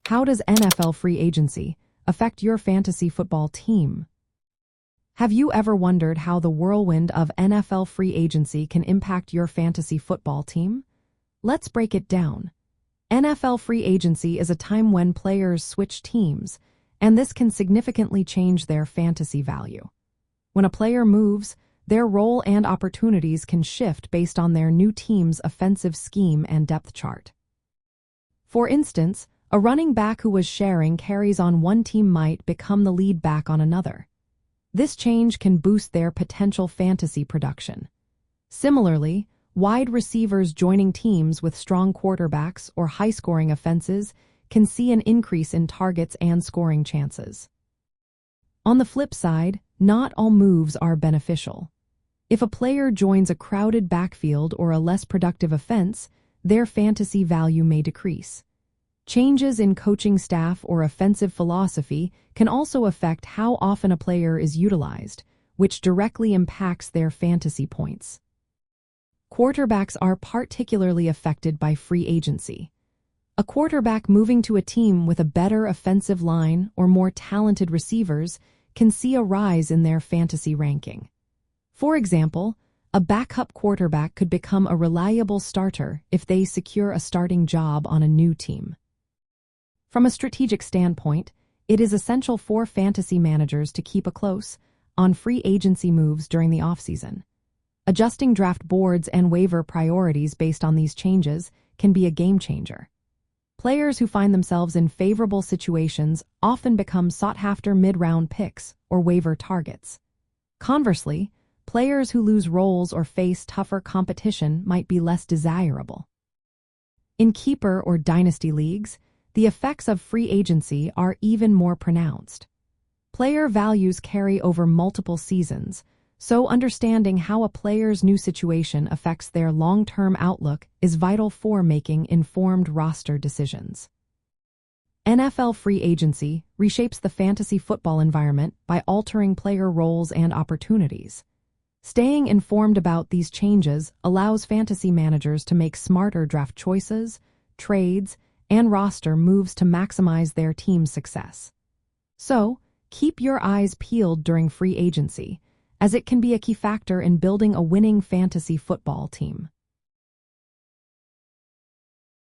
How does NFL free agency affect your fantasy football team? Have you ever wondered how the whirlwind of NFL free agency can impact your fantasy football team? Let's break it down. NFL free agency is a time when players switch teams, and this can significantly change their fantasy value. When a player moves, their role and opportunities can shift based on their new team's offensive scheme and depth chart. For instance, a running back who was sharing carries on one team might become the lead back on another. This change can boost their potential fantasy production. Similarly, wide receivers joining teams with strong quarterbacks or high-scoring offenses can see an increase in targets and scoring chances. On the flip side, not all moves are beneficial. If a player joins a crowded backfield or a less productive offense, their fantasy value may decrease. Changes in coaching staff or offensive philosophy can also affect how often a player is utilized, which directly impacts their fantasy points. Quarterbacks are particularly affected by free agency. A quarterback moving to a team with a better offensive line or more talented receivers can see a rise in their fantasy ranking. For example, a backup quarterback could become a reliable starter if they secure a starting job on a new team. From a strategic standpoint, it is essential for fantasy managers to keep a close eye on free agency moves during the offseason. Adjusting draft boards and waiver priorities based on these changes can be a game changer. Players who find themselves in favorable situations often become sought-after mid-round picks or waiver targets. Conversely, players who lose roles or face tougher competition might be less desirable. In keeper or dynasty leagues, the effects of free agency are even more pronounced. Player values carry over multiple seasons, so understanding how a player's new situation affects their long-term outlook is vital for making informed roster decisions. NFL free agency reshapes the fantasy football environment by altering player roles and opportunities. Staying informed about these changes allows fantasy managers to make smarter draft choices, trades, and roster moves to maximize their team's success. So, keep your eyes peeled during free agency, as it can be a key factor in building a winning fantasy football team.